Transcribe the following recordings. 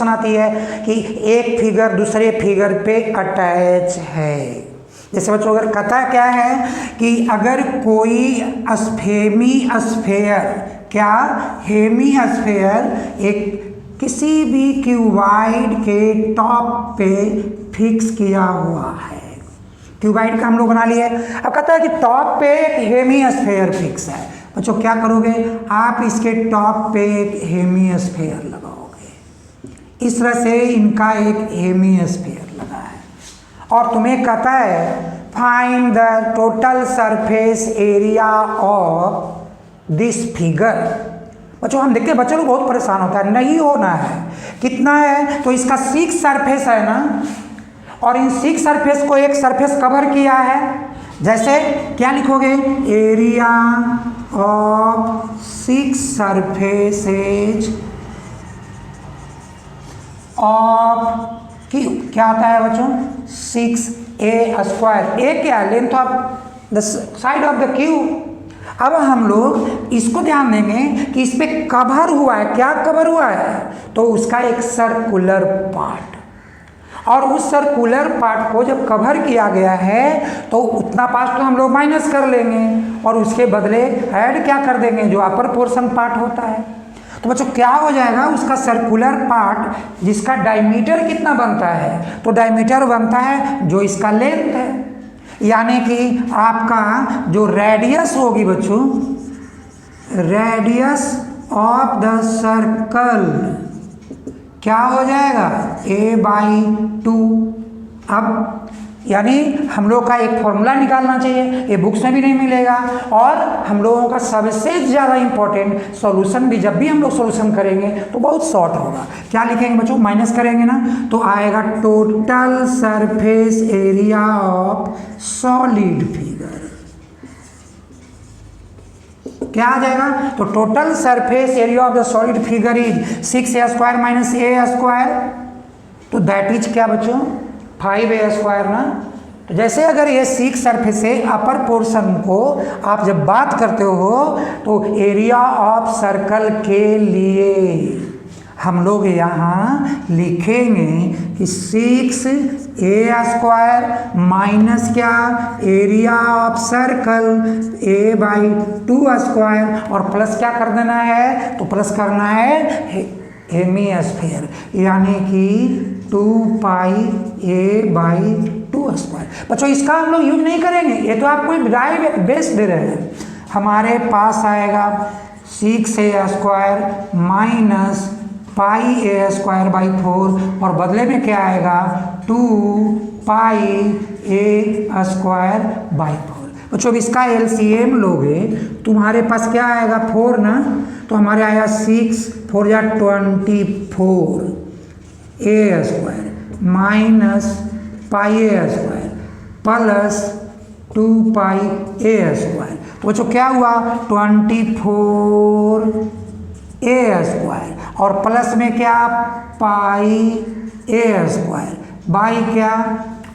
Condition आती है कि एक फिगर दूसरे फिगर पे अटैच है। जैसे बच्चों अगर कथा क्या है कि अगर कोई हेमीस्फेयर एक किसी भी क्यूबाइड के टॉप पे फिक्स किया हुआ है, क्यूबाइड का हम लोग बना लिए। अब कहता है कि टॉप पे एक हेमीस्फेयर फिक्स है। बच्चों क्या करोगे, आप इसके टॉप पे एक हेमीस्फेयर लगाओगे। इस तरह से इनका एक हेमीस्फेयर लगा है और तुम्हें कहता है find the total surface area of this figure. बच्चों हम देखते हैं बच्चों लोग बहुत परेशान होता है, नहीं होना है। कितना है, तो इसका 6 सरफेस है ना, और इन 6 सरफेस को एक सरफेस कवर किया है। जैसे क्या लिखोगे, area of 6 surfaces of Q. क्या आता है बच्चों, 6a²। ए क्या, length of the side of the Q. अब हम लोग इसको ध्यान देंगे कि इस पे कवर हुआ है, क्या कवर हुआ है, तो उसका एक सर्कुलर पार्ट, और उस सर्कुलर पार्ट को जब कवर किया गया है तो उतना पार्ट तो हम लोग माइनस कर लेंगे और उसके बदले ऐड क्या कर देंगे, जो अपर पोर्शन पार्ट होता है। तो बच्चों क्या हो जाएगा, उसका सर्कुलर पार्ट जिसका डायमीटर कितना बनता है, तो डायमीटर बनता है जो इसका लेंथ है, यानी कि आपका जो रेडियस होगी बच्चों, रेडियस ऑफ द सर्कल क्या हो जाएगा, a/2। अब यानी हम लोग का एक फॉर्मूला निकालना चाहिए, ये बुक्स में भी नहीं मिलेगा, और हम लोगों का सबसे ज़्यादा इंपॉर्टेंट सॉल्यूशन भी, जब भी हम लोग सॉल्यूशन करेंगे तो बहुत शॉर्ट होगा। क्या लिखेंगे बच्चों, माइनस करेंगे ना, तो आएगा total surface area of solid figure. क्या आ जाएगा, तो total surface area of the solid figure is 6a² - a², तो दैट इज क्या बच्चों, 5a² ना। तो जैसे अगर ये 6 सरफेस है, अपर पोर्शन को आप जब बात करते हो तो एरिया ऑफ सर्कल के लिए हम लोग यहाँ लिखेंगे कि 6a² माइनस क्या, एरिया ऑफ सर्कल a/2², और प्लस क्या कर देना है, तो प्लस करना है हेमीस्फीयर, यानी कि 2πa/2²। बच्चों इसका हम लोग यूज नहीं करेंगे, ये तो आपको डायरेक्ट बेस दे रहे हैं। हमारे पास आएगा 6a² माइनस πa²/4, और बदले में क्या आएगा, 2πa²/4। बच्चों इसका LCM लोगे, तुम्हारे पास क्या आएगा, 4 ना, तो हमारे आया 6 4 या 24 a² minus πa² plus 2πa²। तो बच्चों क्या हुआ, 24 a² और प्लस में क्या, πa² बाई क्या,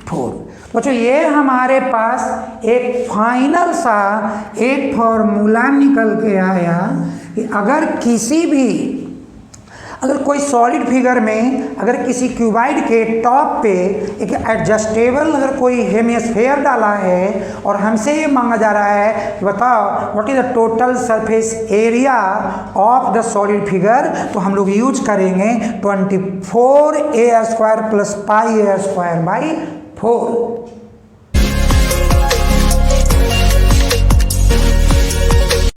4। बच्चों ये हमारे पास एक फाइनल सा एक फॉर्मूला निकल के आया कि अगर कोई सॉलिड फिगर में अगर किसी क्यूबाइड के टॉप पे एक एडजस्टेबल अगर कोई हेमिस्फीयर डाला है और हमसे ये मांगा जा रहा है कि बताओ what is the total surface area of the solid figure, तो हम लोग यूज करेंगे 24a² + πa² / 4।